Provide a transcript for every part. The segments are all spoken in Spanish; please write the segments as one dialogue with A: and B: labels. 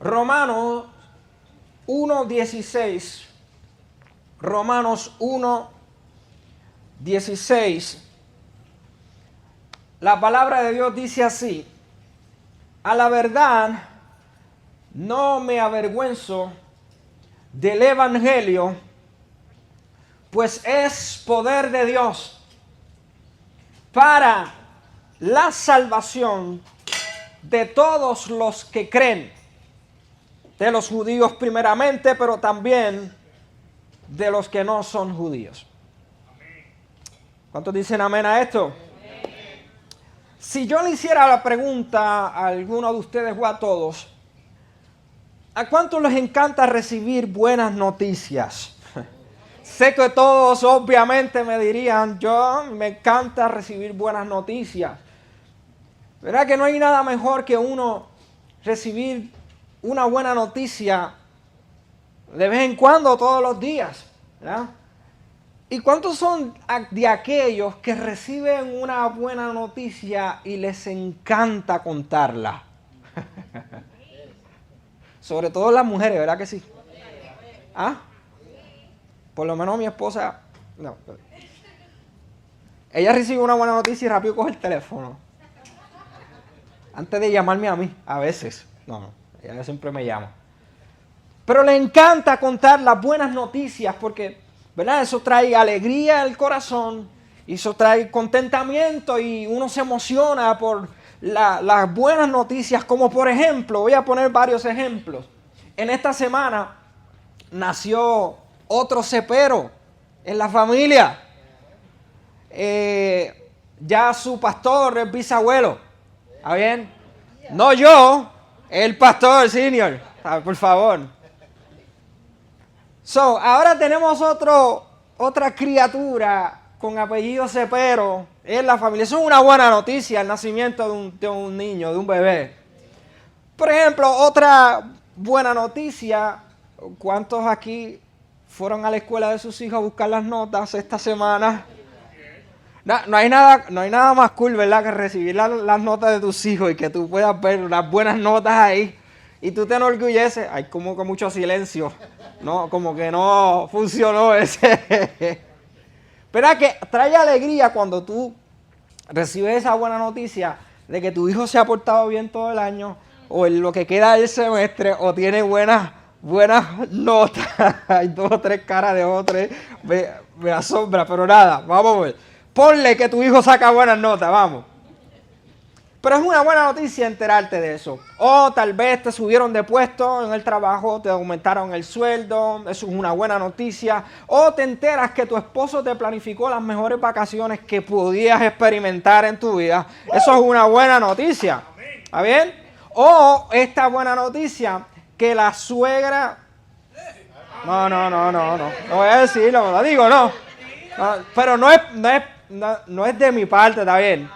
A: Romanos 1:16. Romanos 1:16. La palabra de Dios dice así: a la verdad no me avergüenzo del evangelio, pues es poder de Dios para la salvación de todos los que creen, de los judíos primeramente, pero también de los que no son judíos. ¿Cuántos dicen amén a esto? Si yo le hiciera la pregunta a alguno de ustedes o a todos, ¿a cuántos les encanta recibir buenas noticias? Sé que todos obviamente me dirían, yo me encanta recibir buenas noticias. ¿Verdad que no hay nada mejor que uno recibir una buena noticia de vez en cuando, todos los días? ¿Verdad? ¿Y cuántos son de aquellos que reciben una buena noticia y les encanta contarla? Sobre todo las mujeres, ¿verdad que sí? ¿Ah? Por lo menos mi esposa, no. Ella recibe una buena noticia y rápido coge el teléfono. Antes de llamarme a mí, a veces. No, ella siempre me llama. Pero le encanta contar las buenas noticias porque, ¿verdad? Eso trae alegría al corazón y eso trae contentamiento y uno se emociona por las buenas noticias. Como por ejemplo, voy a poner varios ejemplos. En esta semana nació otro cepero en la familia. Ya su pastor es bisabuelo. ¿Está bien? No yo, el pastor senior. Por favor. Ahora tenemos otra criatura con apellido Cepero en la familia. Eso es una buena noticia, el nacimiento de un niño, de un bebé. Por ejemplo, otra buena noticia. ¿Cuántos aquí fueron a la escuela de sus hijos a buscar las notas esta semana? No hay nada más cool, ¿verdad?, que recibir las notas de tus hijos y que tú puedas ver las buenas notas ahí y tú te enorgulleces. Hay como que mucho silencio, ¿no? Como que no funcionó ese. Pero es que trae alegría cuando tú recibes esa buena noticia de que tu hijo se ha portado bien todo el año o en lo que queda del semestre o tiene buenas notas. Hay 2 o 3 caras de otros. Me asombra, pero nada, vamos a ver. Ponle que tu hijo saca buenas notas, vamos. Pero es una buena noticia enterarte de eso. O tal vez te subieron de puesto en el trabajo, te aumentaron el sueldo, eso es una buena noticia. O te enteras que tu esposo te planificó las mejores vacaciones que podías experimentar en tu vida. Eso es una buena noticia. ¿Está bien? O esta buena noticia, que la suegra... No voy a decirlo, lo digo, no. Pero no es de mi parte, está bien.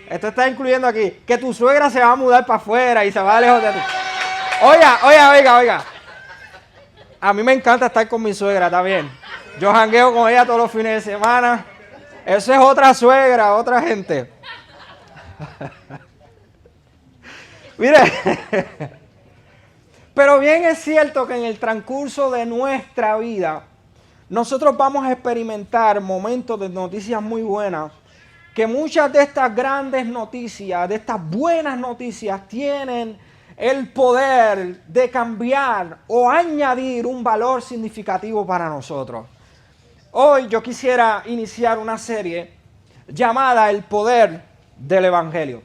A: Esto está incluyendo aquí que tu suegra se va a mudar para afuera y se va lejos de ti. Oiga. A mí me encanta estar con mi suegra, está bien. Yo jangueo con ella todos los fines de semana. Eso es otra suegra, otra gente. Mire, pero bien es cierto que en el transcurso de nuestra vida nosotros vamos a experimentar momentos de noticias muy buenas, que muchas de estas grandes noticias, de estas buenas noticias, tienen el poder de cambiar o añadir un valor significativo para nosotros. Hoy yo quisiera iniciar una serie llamada El Poder del Evangelio.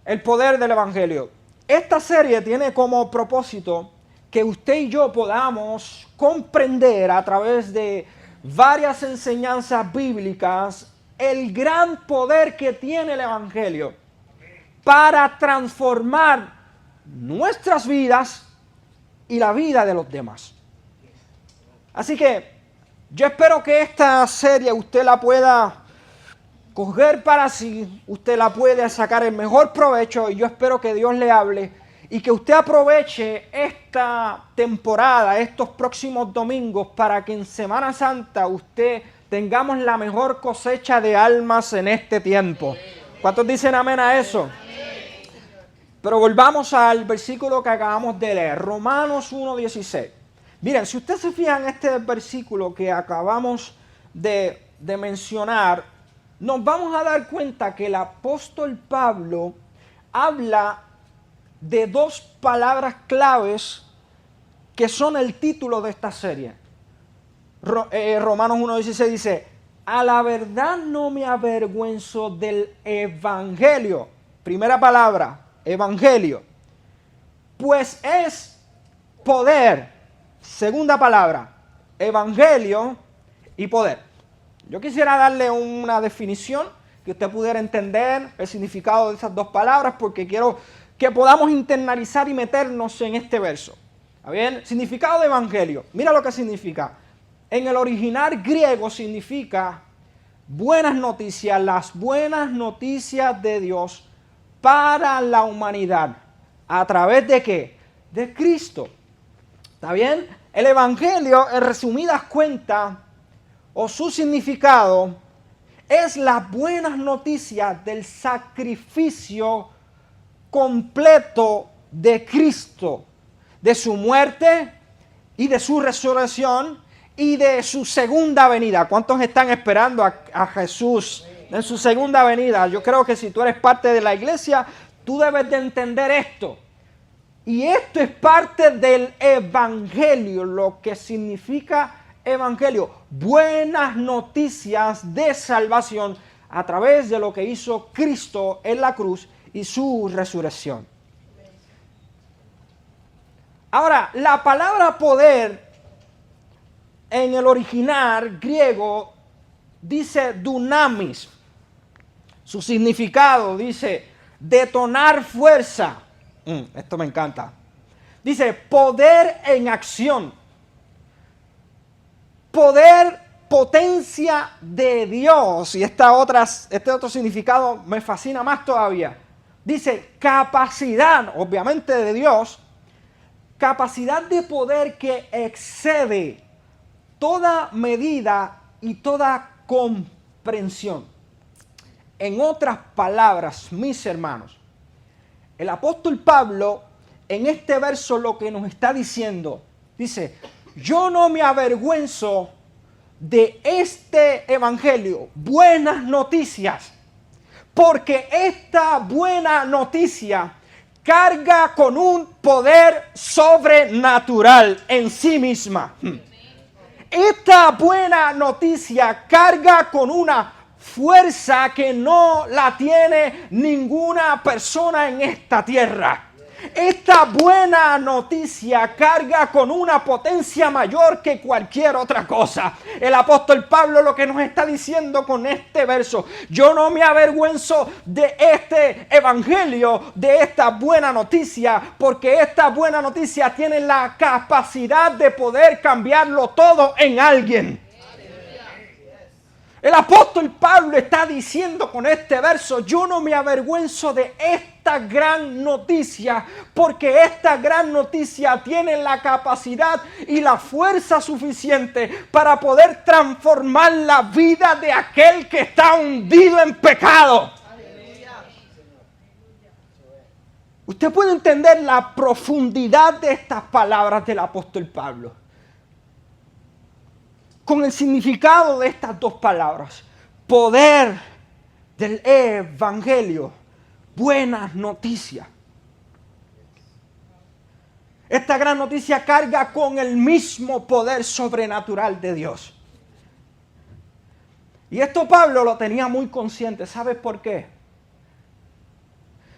A: El Poder del Evangelio. Esta serie tiene como propósito que usted y yo podamos comprender a través de varias enseñanzas bíblicas el gran poder que tiene el Evangelio para transformar nuestras vidas y la vida de los demás. Así que yo espero que esta serie usted la pueda coger para sí, usted la puede sacar el mejor provecho y yo espero que Dios le hable y que usted aproveche esta temporada, estos próximos domingos, para que en Semana Santa tengamos la mejor cosecha de almas en este tiempo. ¿Cuántos dicen amén a eso? Pero volvamos al versículo que acabamos de leer, Romanos 1:16. Miren, si usted se fija en este versículo que acabamos de mencionar, nos vamos a dar cuenta que el apóstol Pablo habla de dos palabras claves que son el título de esta serie. Romanos 1:16 dice, a la verdad no me avergüenzo del evangelio. Primera palabra, evangelio. Pues es poder. Segunda palabra, evangelio y poder. Yo quisiera darle una definición que usted pudiera entender el significado de esas dos palabras porque quiero que podamos internalizar y meternos en este verso. ¿Está bien? Significado de evangelio. Mira lo que significa. En el original griego significa buenas noticias, las buenas noticias de Dios para la humanidad. ¿A través de qué? De Cristo. ¿Está bien? El evangelio, en resumidas cuentas, o su significado, es las buenas noticias del sacrificio completo de Cristo, de su muerte y de su resurrección y de su segunda venida. ¿Cuántos están esperando a Jesús en su segunda venida? Yo creo que si tú eres parte de la iglesia, tú debes de entender esto. Y esto es parte del evangelio, lo que significa evangelio. Buenas noticias de salvación a través de lo que hizo Cristo en la cruz y su resurrección. Ahora, la palabra poder en el original griego dice dunamis. Su significado dice detonar fuerza. Esto me encanta. Dice poder en acción. Poder, potencia de Dios. Y este otro significado me fascina más todavía. Dice capacidad, obviamente de Dios, capacidad de poder que excede toda medida y toda comprensión. En otras palabras, mis hermanos, el apóstol Pablo en este verso lo que nos está diciendo, dice, yo no me avergüenzo de este evangelio, buenas noticias, porque esta buena noticia carga con un poder sobrenatural en sí misma. Esta buena noticia carga con una fuerza que no la tiene ninguna persona en esta tierra. Esta buena noticia carga con una potencia mayor que cualquier otra cosa. El apóstol Pablo lo que nos está diciendo con este verso, yo no me avergüenzo de este evangelio, de esta buena noticia, porque esta buena noticia tiene la capacidad de poder cambiarlo todo en alguien. El apóstol Pablo está diciendo con este verso, yo no me avergüenzo de esta gran noticia, porque esta gran noticia tiene la capacidad y la fuerza suficiente para poder transformar la vida de aquel que está hundido en pecado. Usted puede entender la profundidad de estas palabras del apóstol Pablo. Con el significado de estas dos palabras, poder del evangelio, buenas noticias. Esta gran noticia carga con el mismo poder sobrenatural de Dios. Y esto Pablo lo tenía muy consciente. ¿Sabes por qué?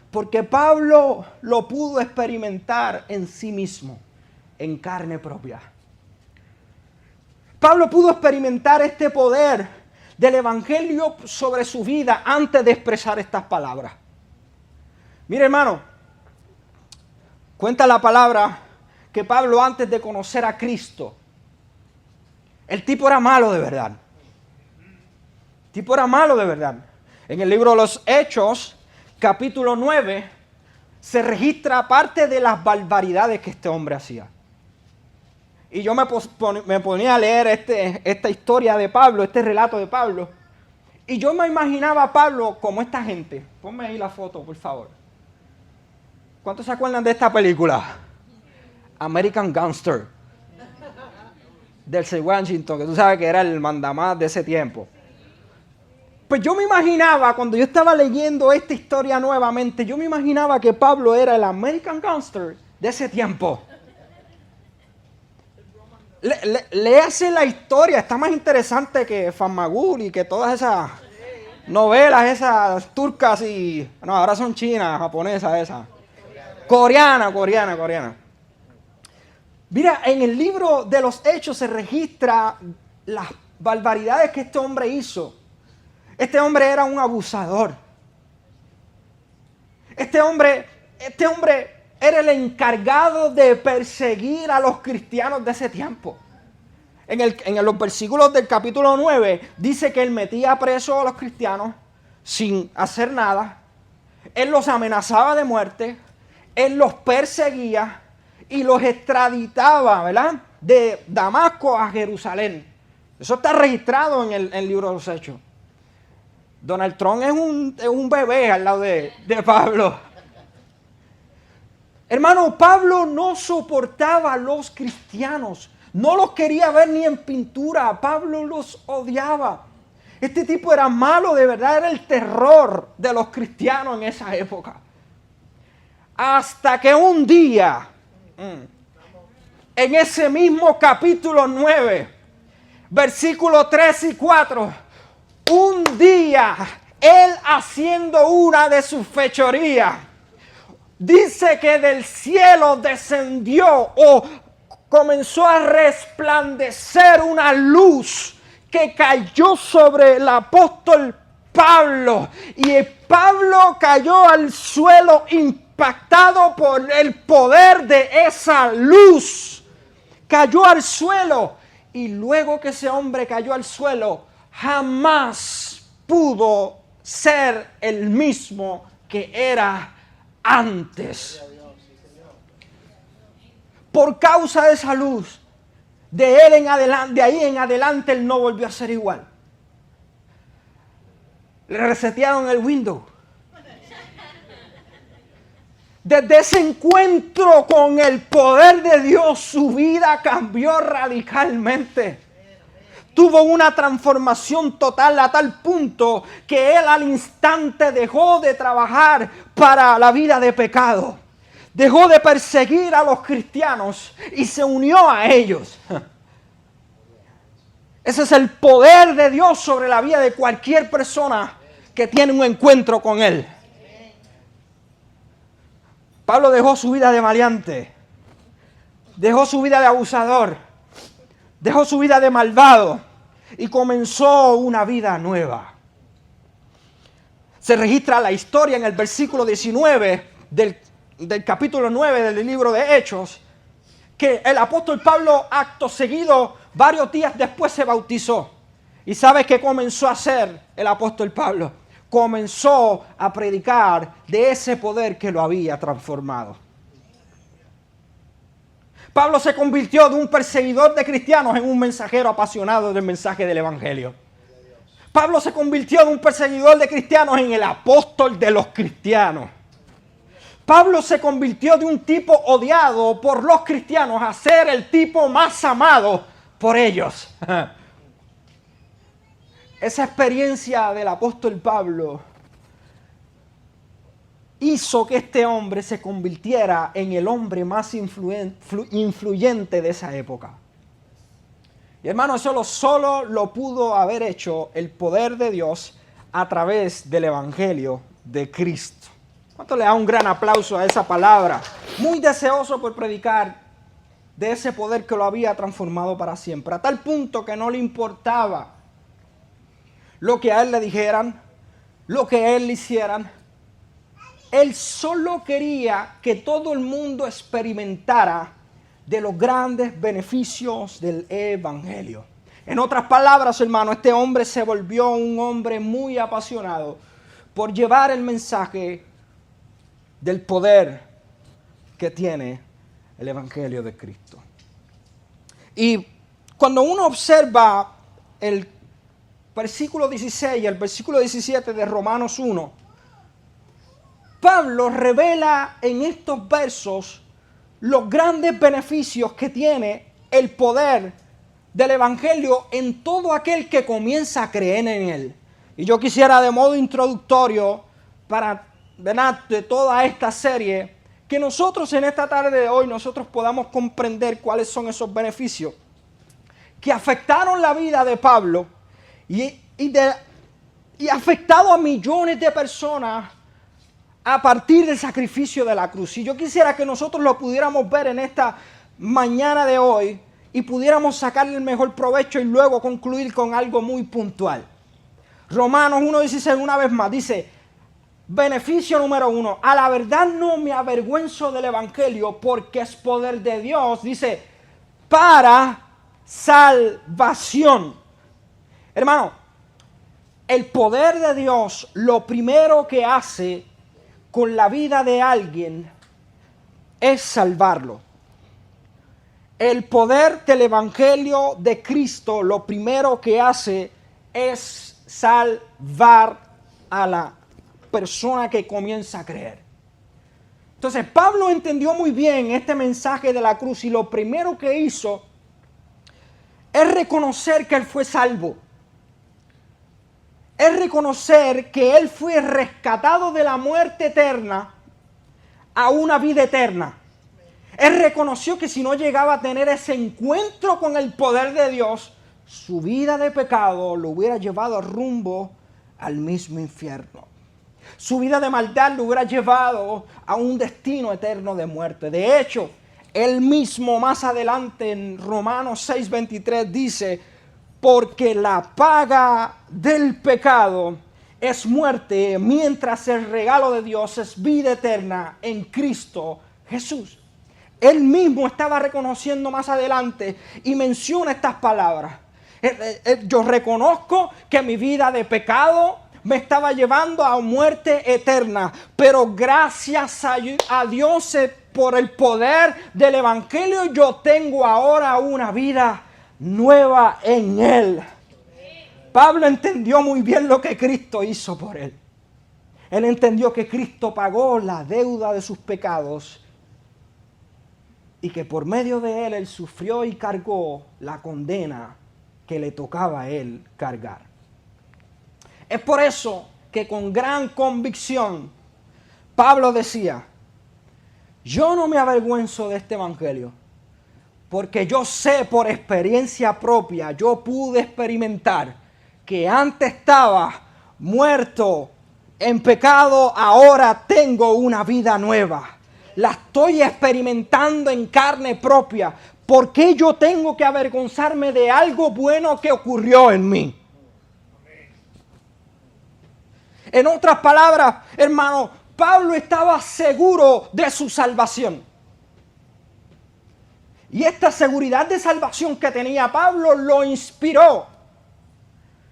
A: Porque Pablo lo pudo experimentar en sí mismo, en carne propia. Pablo pudo experimentar este poder del evangelio sobre su vida antes de expresar estas palabras. Mire, hermano, cuenta la palabra que Pablo antes de conocer a Cristo, el tipo era malo de verdad. El tipo era malo de verdad. En el libro de los Hechos, capítulo 9, se registra parte de las barbaridades que este hombre hacía. Y yo me ponía a leer esta historia de Pablo, este relato de Pablo. Y yo me imaginaba a Pablo como esta gente. Ponme ahí la foto, por favor. ¿Cuántos se acuerdan de esta película? American Gangster. Denzel Washington, que tú sabes que era el mandamás de ese tiempo. Pues yo me imaginaba, cuando yo estaba leyendo esta historia nuevamente, yo me imaginaba que Pablo era el American Gangster de ese tiempo. Léase la historia, está más interesante que Fanmagul y que todas esas novelas, esas turcas y... No, ahora son chinas, japonesas esas. Coreana. Mira, en el libro de los Hechos se registra las barbaridades que este hombre hizo. Este hombre era un abusador. Este hombre era el encargado de perseguir a los cristianos de ese tiempo. En los versículos del capítulo 9 dice que él metía preso a los cristianos sin hacer nada. Él los amenazaba de muerte. Él los perseguía y los extraditaba, ¿verdad? De Damasco a Jerusalén. Eso está registrado en el libro de los Hechos. Donald Trump es un bebé al lado de Pablo. Hermano, Pablo no soportaba a los cristianos. No los quería ver ni en pintura. Pablo los odiaba. Este tipo era malo, de verdad, era el terror de los cristianos en esa época. Hasta que un día, en ese mismo capítulo 9, versículos 3 y 4, un día, él haciendo una de sus fechorías, dice que del cielo descendió o comenzó a resplandecer una luz que cayó sobre el apóstol Pablo. Y Pablo cayó al suelo impactado por el poder de esa luz. Cayó al suelo. Y luego que ese hombre cayó al suelo, jamás pudo ser el mismo que era antes. Por causa de esa luz, de ahí en adelante, él no volvió a ser igual. Le resetearon el Windows. Desde ese encuentro con el poder de Dios, su vida cambió radicalmente. Tuvo una transformación total a tal punto que él al instante dejó de trabajar para la vida de pecado. Dejó de perseguir a los cristianos y se unió a ellos. Ese es el poder de Dios sobre la vida de cualquier persona que tiene un encuentro con Él. Pablo dejó su vida de maleante, dejó su vida de abusador, dejó su vida de malvado y comenzó una vida nueva. Se registra la historia en el versículo 19 del capítulo 9 del libro de Hechos, que el apóstol Pablo, acto seguido, varios días después se bautizó. ¿Y sabes qué comenzó a hacer el apóstol Pablo? Comenzó a predicar de ese poder que lo había transformado. Pablo se convirtió de un perseguidor de cristianos en un mensajero apasionado del mensaje del evangelio. Pablo se convirtió de un perseguidor de cristianos en el apóstol de los cristianos. Pablo se convirtió de un tipo odiado por los cristianos a ser el tipo más amado por ellos. Esa experiencia del apóstol Pablo hizo que este hombre se convirtiera en el hombre más influyente de esa época. Y hermano, eso solo lo pudo haber hecho el poder de Dios a través del evangelio de Cristo. ¿Cuánto le da un gran aplauso a esa palabra? Muy deseoso por predicar de ese poder que lo había transformado para siempre. A tal punto que no le importaba lo que a él le dijeran, lo que a él le hicieran. Él solo quería que todo el mundo experimentara de los grandes beneficios del evangelio. En otras palabras, hermano, este hombre se volvió un hombre muy apasionado por llevar el mensaje del poder que tiene el evangelio de Cristo. Y cuando uno observa el versículo 16 y el versículo 17 de Romanos 1, Pablo revela en estos versos los grandes beneficios que tiene el poder del Evangelio en todo aquel que comienza a creer en él. Y yo quisiera, de modo introductorio, para de toda esta serie, que nosotros en esta tarde de hoy, nosotros podamos comprender cuáles son esos beneficios que afectaron la vida de Pablo y afectado a millones de personas a partir del sacrificio de la cruz. Y yo quisiera que nosotros lo pudiéramos ver en esta mañana de hoy y pudiéramos sacarle el mejor provecho y luego concluir con algo muy puntual. Romanos 1:16 una vez más dice, beneficio número 1, a la verdad no me avergüenzo del Evangelio porque es poder de Dios, dice, para salvación. Hermano, el poder de Dios lo primero que hace con la vida de alguien es salvarlo. El poder del Evangelio de Cristo lo primero que hace es salvar a la persona que comienza a creer. Entonces Pablo entendió muy bien este mensaje de la cruz y lo primero que hizo es reconocer que él fue salvo. Es reconocer que él fue rescatado de la muerte eterna a una vida eterna. Él reconoció que si no llegaba a tener ese encuentro con el poder de Dios, su vida de pecado lo hubiera llevado rumbo al mismo infierno. Su vida de maldad lo hubiera llevado a un destino eterno de muerte. De hecho, él mismo más adelante en Romanos 6:23 dice, porque la paga del pecado es muerte, mientras el regalo de Dios es vida eterna en Cristo Jesús. Él mismo estaba reconociendo más adelante y menciona estas palabras. Yo reconozco que mi vida de pecado me estaba llevando a muerte eterna, pero gracias a Dios por el poder del Evangelio yo tengo ahora una vida nueva en Él. Pablo entendió muy bien lo que Cristo hizo por él. Él entendió que Cristo pagó la deuda de sus pecados y que por medio de él sufrió y cargó la condena que le tocaba a él cargar. Es por eso que con gran convicción Pablo decía, yo no me avergüenzo de este evangelio, porque yo sé por experiencia propia, yo pude experimentar que antes estaba muerto en pecado, ahora tengo una vida nueva. La estoy experimentando en carne propia. ¿Por qué yo tengo que avergonzarme de algo bueno que ocurrió en mí? En otras palabras, hermano, Pablo estaba seguro de su salvación. Y esta seguridad de salvación que tenía Pablo lo inspiró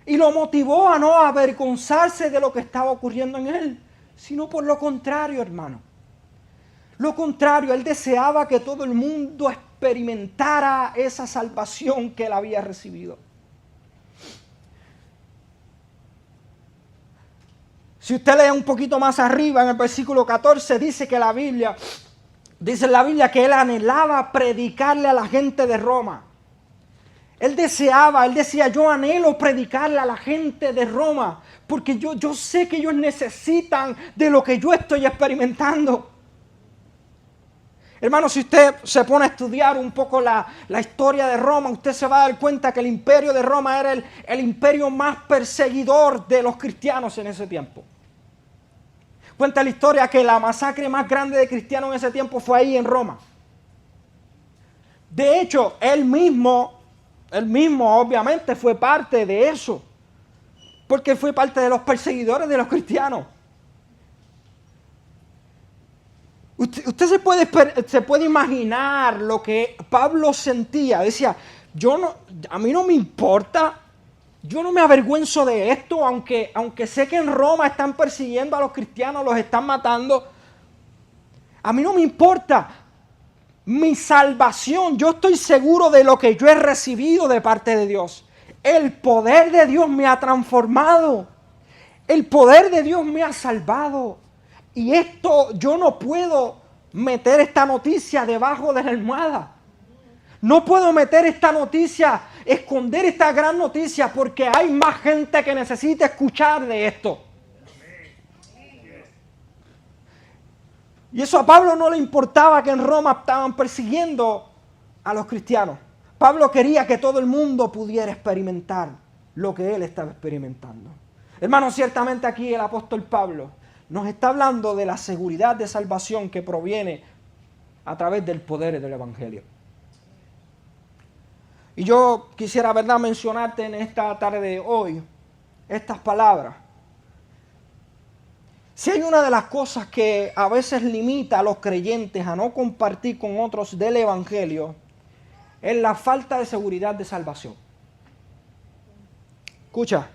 A: y lo motivó a no avergonzarse de lo que estaba ocurriendo en él, sino por lo contrario, hermano. Lo contrario, él deseaba que todo el mundo experimentara esa salvación que él había recibido. Si usted lee un poquito más arriba, en el versículo 14, dice la Biblia que él anhelaba predicarle a la gente de Roma. Él decía, yo anhelo predicarle a la gente de Roma, porque yo sé que ellos necesitan de lo que yo estoy experimentando. Hermano, si usted se pone a estudiar un poco la historia de Roma, usted se va a dar cuenta que el imperio de Roma era el imperio más perseguidor de los cristianos en ese tiempo. Cuenta la historia que la masacre más grande de cristianos en ese tiempo fue ahí en Roma. De hecho, él mismo obviamente fue parte de eso, porque fue parte de los perseguidores de los cristianos. Usted se puede imaginar lo que Pablo sentía. Decía, a mí no me importa, yo no me avergüenzo de esto, aunque sé que en Roma están persiguiendo a los cristianos, los están matando. A mí no me importa. Mi salvación, yo estoy seguro de lo que yo he recibido de parte de Dios. El poder de Dios me ha transformado. El poder de Dios me ha salvado. Y esto, yo no puedo meter esta noticia debajo de la almohada. No puedo meter esta noticia, esconder esta gran noticia, porque hay más gente que necesita escuchar de esto. Y eso a Pablo no le importaba, que en Roma estaban persiguiendo a los cristianos. Pablo quería que todo el mundo pudiera experimentar lo que él estaba experimentando. Hermanos, ciertamente aquí el apóstol Pablo nos está hablando de la seguridad de salvación que proviene a través del poder del Evangelio. Y yo quisiera, ¿verdad?, mencionarte en esta tarde de hoy estas palabras. Si hay una de las cosas que a veces limita a los creyentes a no compartir con otros del Evangelio, es la falta de seguridad de salvación. Escucha.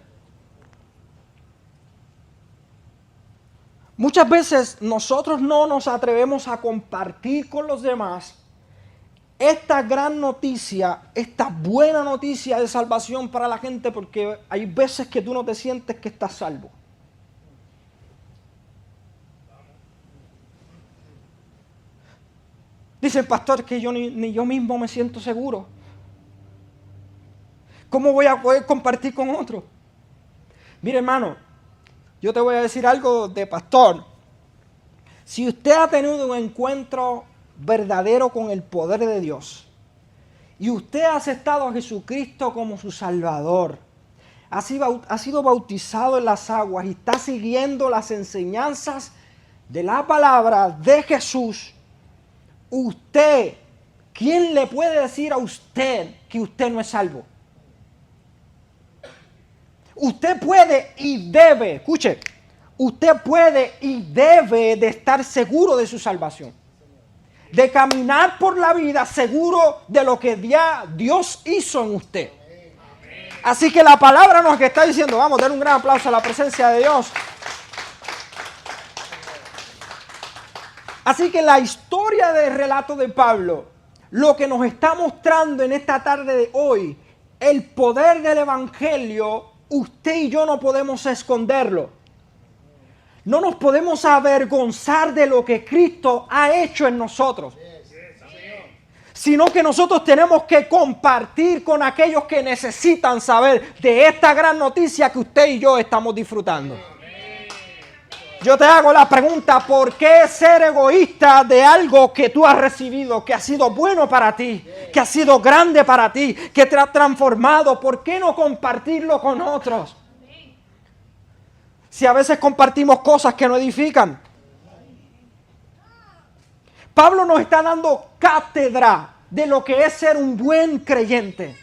A: Muchas veces nosotros no nos atrevemos a compartir con los demás esta gran noticia, esta buena noticia de salvación para la gente, porque hay veces que tú no te sientes que estás salvo. Dice el pastor que yo ni yo mismo me siento seguro. ¿Cómo voy a poder compartir con otro? Mire, hermano, yo te voy a decir algo de pastor. Si usted ha tenido un encuentro verdadero con el poder de Dios y usted ha aceptado a Jesucristo como su Salvador, ha sido bautizado en las aguas y está siguiendo las enseñanzas de la palabra de Jesús, usted, ¿quién le puede decir a usted que usted no es salvo? Usted puede y debe, escuche, usted puede y debe de estar seguro de su salvación. De caminar por la vida seguro de lo que Dios hizo en usted. Así que la palabra nos está diciendo, vamos a dar un gran aplauso a la presencia de Dios. Así que la historia del relato de Pablo, lo que nos está mostrando en esta tarde de hoy, el poder del Evangelio, usted y yo no podemos esconderlo. No nos podemos avergonzar de lo que Cristo ha hecho en nosotros. Sino que nosotros tenemos que compartir con aquellos que necesitan saber de esta gran noticia que usted y yo estamos disfrutando. Yo te hago la pregunta, ¿por qué ser egoísta de algo que tú has recibido, que ha sido bueno para ti, que ha sido grande para ti, que te ha transformado? ¿Por qué no compartirlo con otros? Si a veces compartimos cosas que no edifican. Pablo nos está dando cátedra de lo que es ser un buen creyente.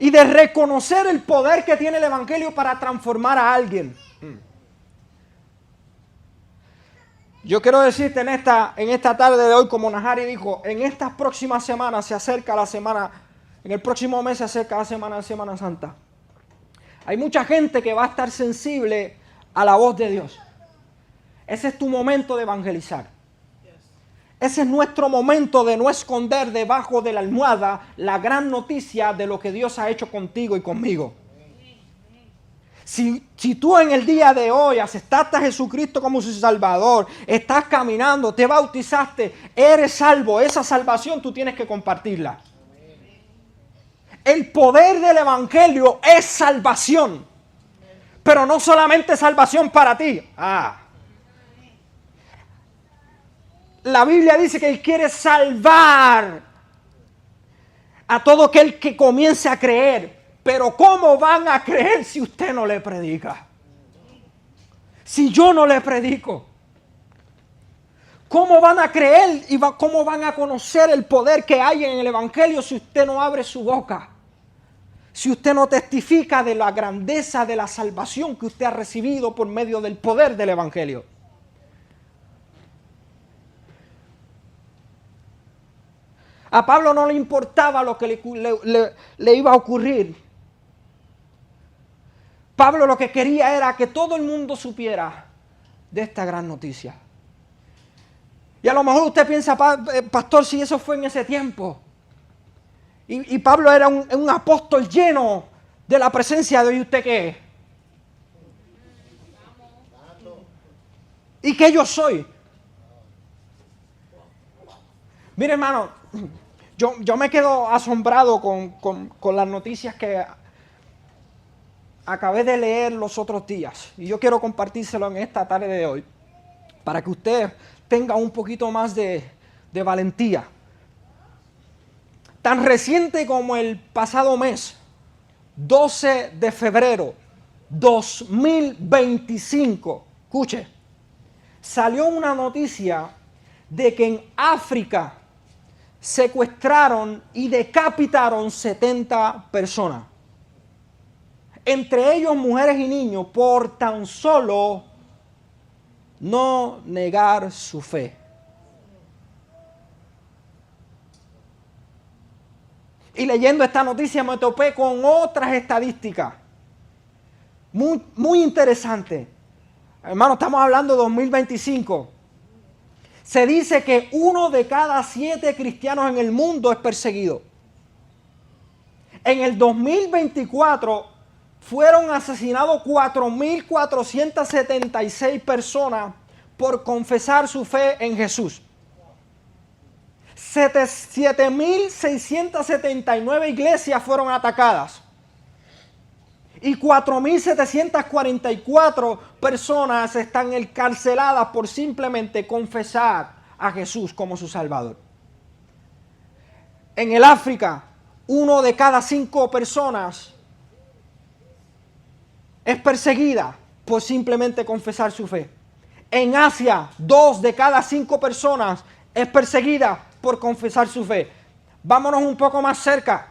A: Y de reconocer el poder que tiene el Evangelio para transformar a alguien. Yo quiero decirte en esta tarde de hoy, como Nahari dijo, en estas próximas semanas se acerca la semana, en el próximo mes se acerca la semana de Semana Santa. Hay mucha gente que va a estar sensible a la voz de Dios. Ese es tu momento de evangelizar. Ese es nuestro momento de no esconder debajo de la almohada la gran noticia de lo que Dios ha hecho contigo y conmigo. Si tú en el día de hoy aceptaste a Jesucristo como su Salvador, estás caminando, te bautizaste, eres salvo, esa salvación tú tienes que compartirla. El poder del Evangelio es salvación, pero no solamente salvación para ti. La Biblia dice que Él quiere salvar a todo aquel que comience a creer. Pero ¿cómo van a creer si usted no le predica? Si yo no le predico. ¿Cómo van a creer y cómo van a conocer el poder que hay en el Evangelio si usted no abre su boca? Si usted no testifica de la grandeza de la salvación que usted ha recibido por medio del poder del Evangelio. A Pablo no le importaba lo que le iba a ocurrir. Pablo lo que quería era que todo el mundo supiera de esta gran noticia. Y a lo mejor usted piensa, pastor, si eso fue en ese tiempo. Y Pablo era un apóstol lleno de la presencia de Dios. ¿Y usted qué es? y que yo soy. Mire, hermano, yo me quedo asombrado con las noticias que acabé de leer los otros días. Y yo quiero compartírselo en esta tarde de hoy, para que usted tenga un poquito más de valentía. Tan reciente como el pasado mes, 12 de febrero 2025, escuche, salió una noticia de que en África secuestraron y decapitaron 70 personas. Entre ellos mujeres y niños, por tan solo no negar su fe. Y leyendo esta noticia me topé con otras estadísticas muy interesantes. Hermano, estamos hablando de 2025. Se dice que 1 de cada 7 cristianos en el mundo es perseguido. En el 2024 fueron asesinados 4.476 personas por confesar su fe en Jesús. 7.679 iglesias fueron atacadas. Y 4.744 personas están encarceladas por simplemente confesar a Jesús como su Salvador. En el África, 1 de cada 5 personas es perseguida por simplemente confesar su fe. En Asia, 2 de cada 5 personas es perseguida por confesar su fe. Vámonos un poco más cerca.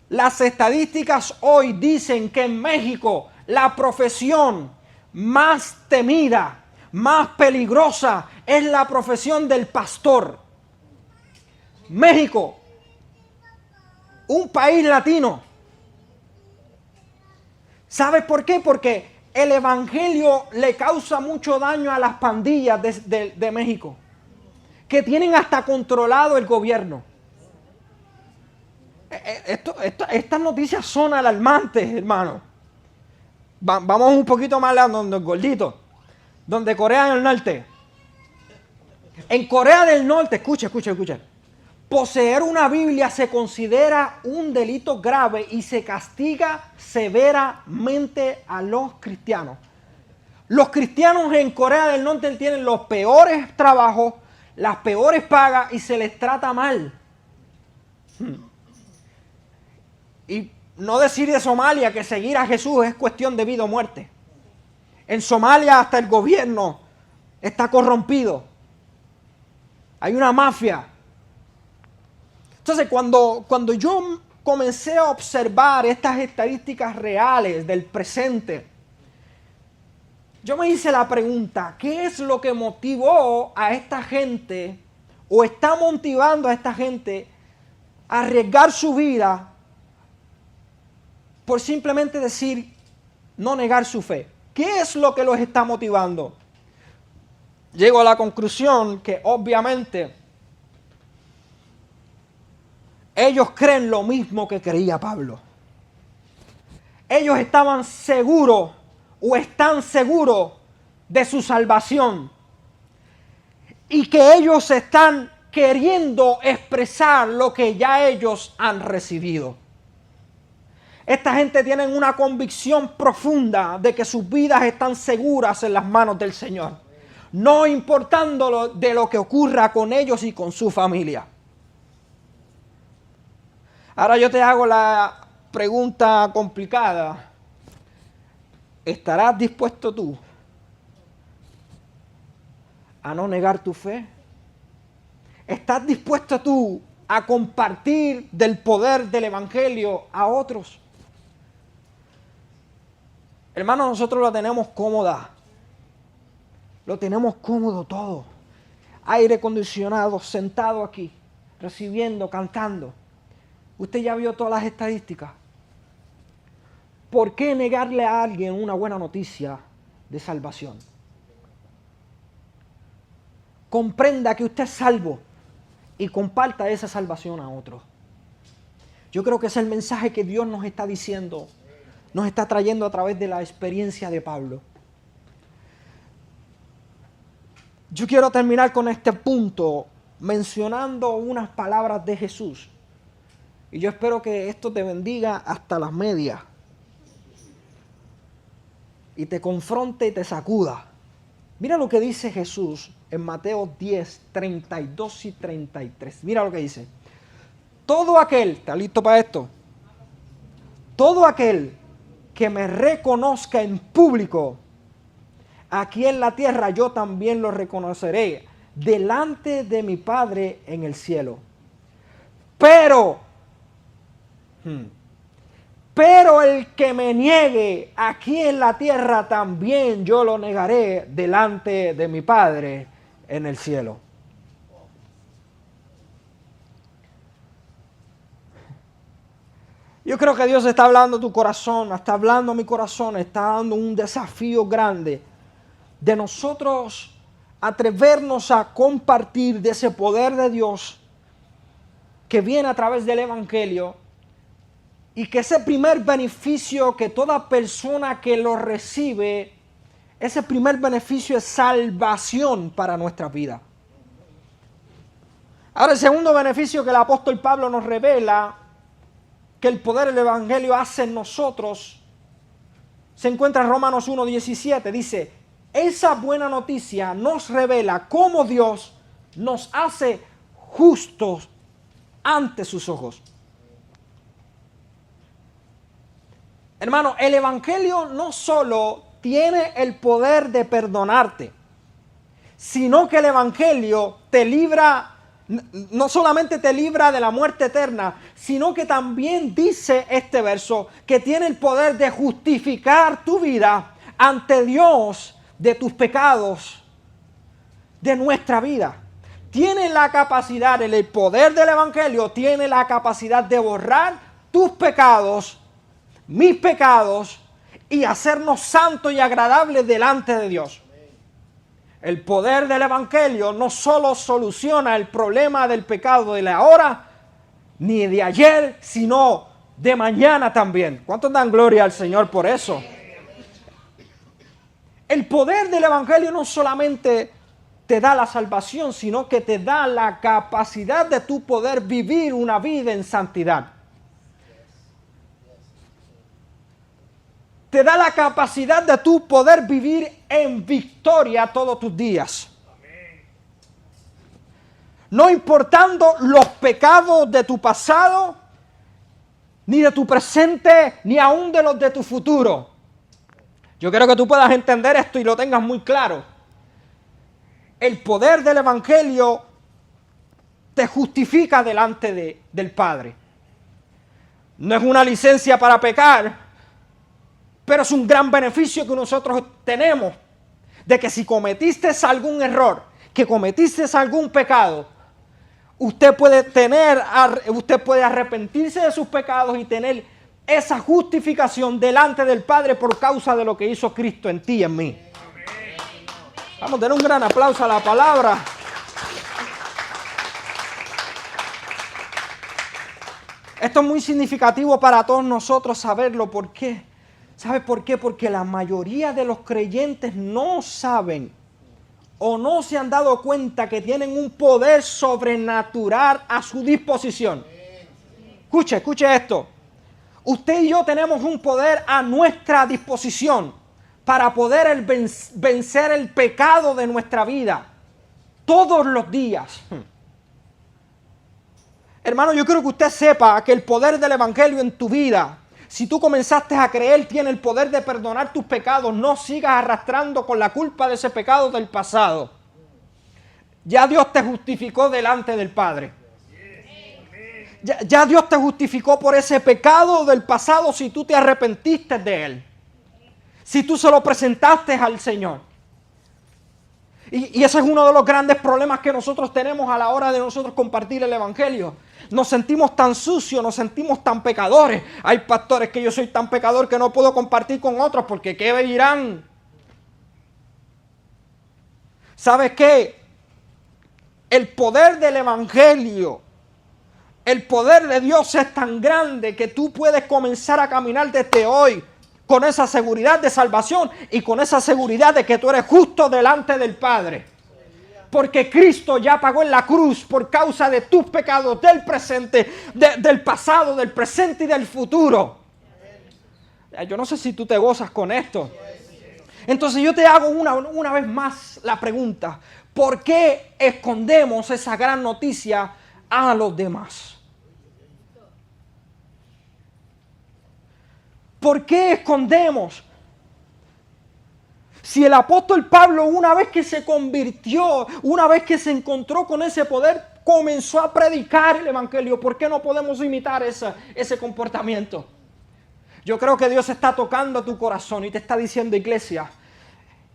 A: Las estadísticas hoy dicen que en México la profesión más temida, más peligrosa, es la profesión del pastor. México, un país latino. ¿Sabes por qué? Porque el evangelio le causa mucho daño a las pandillas de México, que tienen hasta controlado el gobierno. Estas noticias son alarmantes, hermano. Vamos un poquito más lejos, donde el gordito, donde Corea del Norte. En Corea del Norte, escucha. Poseer una Biblia se considera un delito grave y se castiga severamente a los cristianos. Los cristianos en Corea del Norte tienen los peores trabajos, las peores pagas y se les trata mal. Y no decir de Somalia que seguir a Jesús es cuestión de vida o muerte. En Somalia hasta el gobierno está corrompido. Hay una mafia. Entonces, cuando yo comencé a observar estas estadísticas reales del presente, yo me hice la pregunta, ¿qué es lo que motivó a esta gente o está motivando a esta gente a arriesgar su vida por simplemente decir, no negar su fe? ¿Qué es lo que los está motivando? Llego a la conclusión que obviamente ellos creen lo mismo que creía Pablo. Ellos estaban seguros o están seguros de su salvación y que ellos están queriendo expresar lo que ya ellos han recibido. Esta gente tiene una convicción profunda de que sus vidas están seguras en las manos del Señor, no importando de lo que ocurra con ellos y con su familia. Ahora yo te hago la pregunta complicada. ¿Estarás dispuesto tú a no negar tu fe? ¿Estás dispuesto tú a compartir del poder del evangelio a otros? Hermanos, nosotros lo tenemos cómoda. Lo tenemos cómodo todo. Aire acondicionado, sentado aquí, recibiendo, cantando. Usted ya vio todas las estadísticas. ¿Por qué negarle a alguien una buena noticia de salvación? Comprenda que usted es salvo y comparta esa salvación a otros. Yo creo que es el mensaje que Dios nos está diciendo, nos está trayendo a través de la experiencia de Pablo. Yo quiero terminar con este punto mencionando unas palabras de Jesús. Y yo espero que esto te bendiga hasta las medias. Y te confronte y te sacuda. Mira lo que dice Jesús en Mateo 10, 32 y 33. Mira lo que dice. Todo aquel, ¿está listo para esto? Todo aquel que me reconozca en público, aquí en la tierra yo también lo reconoceré delante de mi Padre en el cielo. Pero el que me niegue aquí en la tierra también yo lo negaré delante de mi Padre en el cielo. Yo creo que Dios está hablando a tu corazón, está hablando a mi corazón, está dando un desafío grande de nosotros atrevernos a compartir de ese poder de Dios que viene a través del Evangelio, y que ese primer beneficio que toda persona que lo recibe, ese primer beneficio es salvación para nuestra vida. Ahora, el segundo beneficio que el apóstol Pablo nos revela que el poder del Evangelio hace en nosotros, se encuentra en Romanos 1:17. Dice, esa buena noticia nos revela cómo Dios nos hace justos ante sus ojos. Hermano, el Evangelio no solo tiene el poder de perdonarte, sino que el Evangelio te libra, no solamente te libra de la muerte eterna, sino que también dice este verso que tiene el poder de justificar tu vida ante Dios de tus pecados, de nuestra vida. Tiene la capacidad, el poder del Evangelio tiene la capacidad de borrar tus pecados, mis pecados, y hacernos santos y agradables delante de Dios. El poder del Evangelio no solo soluciona el problema del pecado de la hora, ni de ayer, sino de mañana también. ¿Cuántos dan gloria al Señor por eso? El poder del Evangelio no solamente te da la salvación, sino que te da la capacidad de tu poder vivir una vida en santidad. Te da la capacidad de tu poder vivir en victoria todos tus días. No importando los pecados de tu pasado, ni de tu presente, ni aún de los de tu futuro. Yo quiero que tú puedas entender esto y lo tengas muy claro. El poder del Evangelio te justifica delante del Padre. No es una licencia para pecar, pero es un gran beneficio que nosotros tenemos, de que si cometiste algún error, que cometiste algún pecado, usted puede arrepentirse de sus pecados y tener esa justificación delante del Padre por causa de lo que hizo Cristo en ti y en mí. Vamos a dar un gran aplauso a la palabra. Esto es muy significativo para todos nosotros saberlo. ¿Por qué? ¿Sabe por qué? Porque la mayoría de los creyentes no saben o no se han dado cuenta que tienen un poder sobrenatural a su disposición. Escuche esto. Usted y yo tenemos un poder a nuestra disposición para poder vencer el pecado de nuestra vida todos los días. Hermano, yo quiero que usted sepa que el poder del Evangelio en tu vida, si tú comenzaste a creer, tiene el poder de perdonar tus pecados. No sigas arrastrando con la culpa de ese pecado del pasado. Ya Dios te justificó delante del Padre. Ya Dios te justificó por ese pecado del pasado si tú te arrepentiste de él. Si tú se lo presentaste al Señor. Y ese es uno de los grandes problemas que nosotros tenemos a la hora de nosotros compartir el Evangelio. Nos sentimos tan sucios, nos sentimos tan pecadores. Hay pastores que yo soy tan pecador que no puedo compartir con otros porque ¿qué dirán? ¿Sabes qué? El poder del Evangelio, el poder de Dios es tan grande que tú puedes comenzar a caminar desde hoy con esa seguridad de salvación y con esa seguridad de que tú eres justo delante del Padre. Porque Cristo ya pagó en la cruz por causa de tus pecados del presente, del pasado, del presente y del futuro. Yo no sé si tú te gozas con esto. Entonces yo te hago una vez más la pregunta. ¿Por qué escondemos esa gran noticia a los demás? ¿Por qué escondemos? Si el apóstol Pablo, una vez que se convirtió, una vez que se encontró con ese poder, comenzó a predicar el evangelio, ¿por qué no podemos imitar ese comportamiento? Yo creo que Dios está tocando tu corazón y te está diciendo, iglesia,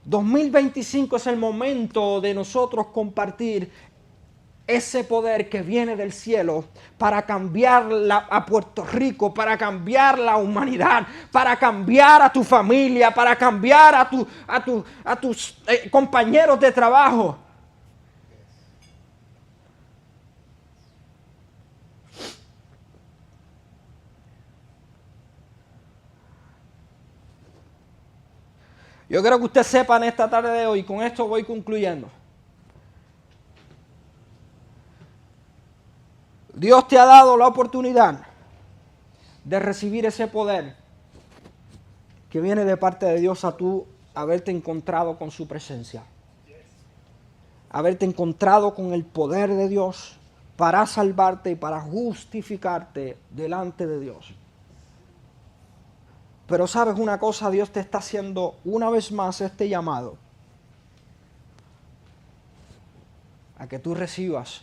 A: 2025 es el momento de nosotros compartir ese poder que viene del cielo para cambiar a Puerto Rico, para cambiar la humanidad, para cambiar a tu familia, para cambiar a tus compañeros de trabajo. Yo quiero que usted sepa en esta tarde de hoy, con esto voy concluyendo. Dios te ha dado la oportunidad de recibir ese poder que viene de parte de Dios a tú haberte encontrado con su presencia. Haberte encontrado con el poder de Dios para salvarte y para justificarte delante de Dios. Pero sabes una cosa, Dios te está haciendo una vez más este llamado a que tú recibas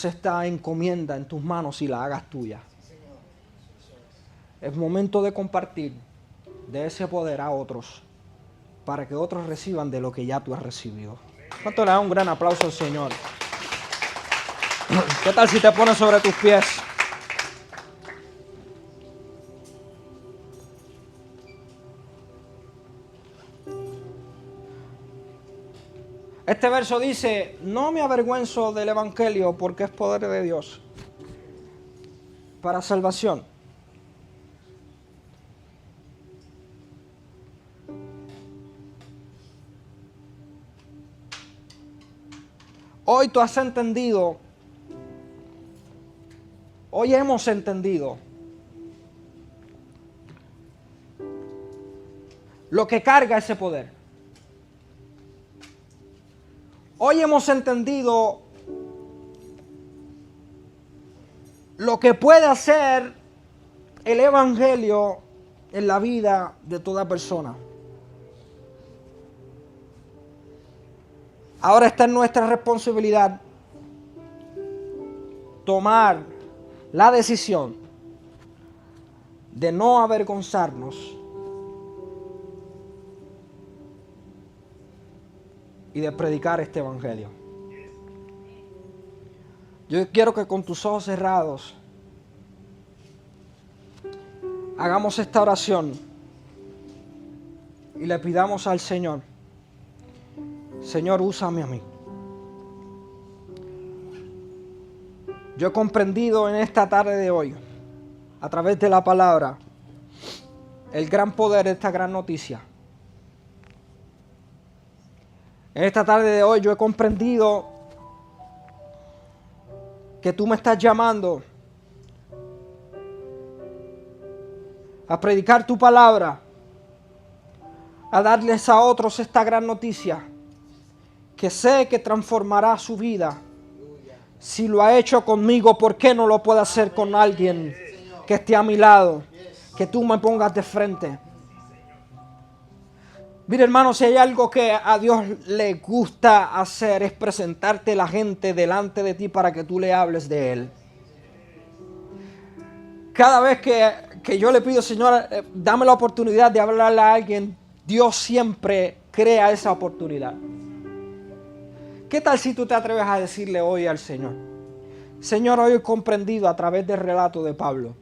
A: esta encomienda en tus manos y la hagas tuya. Es momento de compartir de ese poder a otros para que otros reciban de lo que ya tú has recibido. ¿Cuánto le da un gran aplauso al Señor? ¿Qué tal si te pones sobre tus pies? Este verso dice, no me avergüenzo del evangelio porque es poder de Dios para salvación. Hoy tú has entendido, hoy hemos entendido lo que carga ese poder. Hoy hemos entendido lo que puede hacer el evangelio en la vida de toda persona. Ahora está en nuestra responsabilidad tomar la decisión de no avergonzarnos y de predicar este evangelio. Yo quiero que con tus ojos cerrados hagamos esta oración y le pidamos al Señor, Señor, úsame a mí. Yo he comprendido en esta tarde de hoy, a través de la palabra, el gran poder de esta gran noticia. En esta tarde de hoy yo he comprendido que tú me estás llamando a predicar tu palabra, a darles a otros esta gran noticia, que sé que transformará su vida. Si lo ha hecho conmigo, ¿por qué no lo puede hacer con alguien que esté a mi lado? Que tú me pongas de frente. Mira, hermano, si hay algo que a Dios le gusta hacer es presentarte la gente delante de ti para que tú le hables de Él. Cada vez que yo le pido, Señor, dame la oportunidad de hablarle a alguien, Dios siempre crea esa oportunidad. ¿Qué tal si tú te atreves a decirle hoy al Señor? Señor, hoy he comprendido a través del relato de Pablo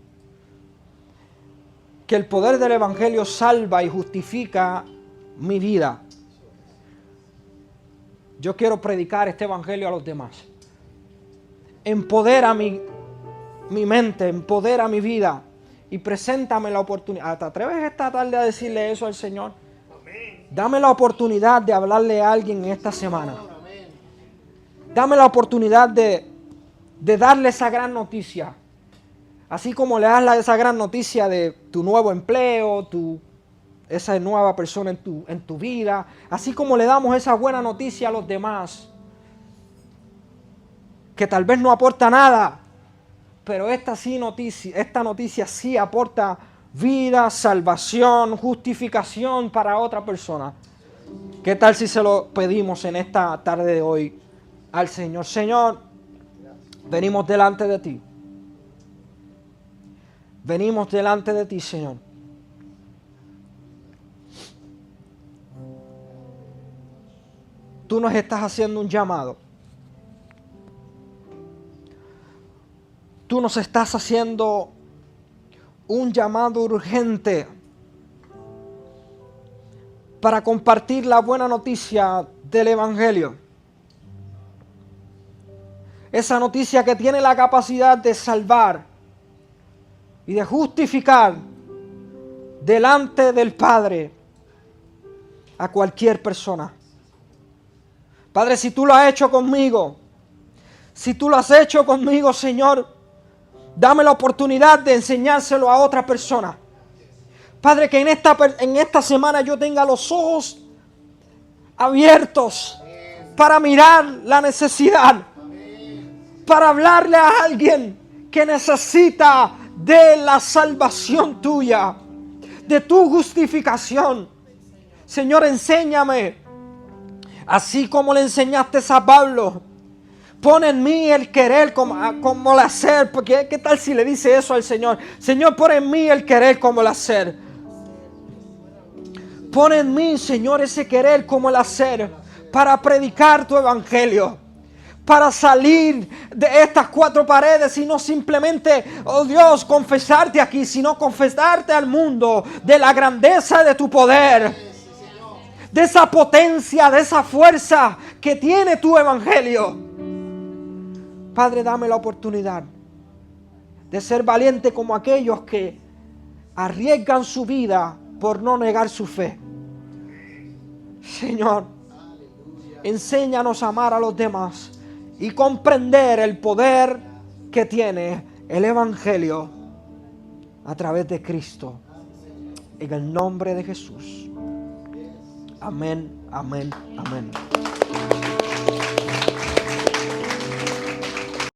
A: que el poder del Evangelio salva y justifica mi vida. Yo quiero predicar este evangelio a los demás. Empodera mi mente, empodera mi vida y preséntame la oportunidad. ¿Te atreves esta tarde a decirle eso al Señor? Dame la oportunidad de hablarle a alguien en esta semana. Dame la oportunidad de darle esa gran noticia. Así como le das esa gran noticia de tu nuevo empleo, esa nueva persona en tu vida. Así como le damos esa buena noticia a los demás. Que tal vez no aporta nada. Pero esta noticia sí aporta vida, salvación, justificación para otra persona. ¿Qué tal si se lo pedimos en esta tarde de hoy al Señor? Señor, venimos delante de ti. Venimos delante de ti, Señor. Tú nos estás haciendo un llamado. Tú nos estás haciendo un llamado urgente para compartir la buena noticia del Evangelio. Esa noticia que tiene la capacidad de salvar y de justificar delante del Padre a cualquier persona. Padre, si tú lo has hecho conmigo, Señor, dame la oportunidad de enseñárselo a otra persona. Padre, que en esta semana yo tenga los ojos abiertos para mirar la necesidad, para hablarle a alguien que necesita de la salvación tuya, de tu justificación. Señor, enséñame, así como le enseñaste a Pablo. Pon en mí el querer como el hacer. Porque ¿qué tal si le dice eso al Señor? Señor, pon en mí el querer como el hacer. Pon en mí, Señor, ese querer como el hacer para predicar tu evangelio. Para salir de estas cuatro paredes y no simplemente, oh Dios, confesarte aquí, sino confesarte al mundo de la grandeza de tu poder, de esa potencia, de esa fuerza que tiene tu evangelio. Padre, dame la oportunidad de ser valiente como aquellos que arriesgan su vida por no negar su fe. Señor, enséñanos a amar a los demás y comprender el poder que tiene el Evangelio a través de Cristo. En el nombre de Jesús. Amén, amén, amén.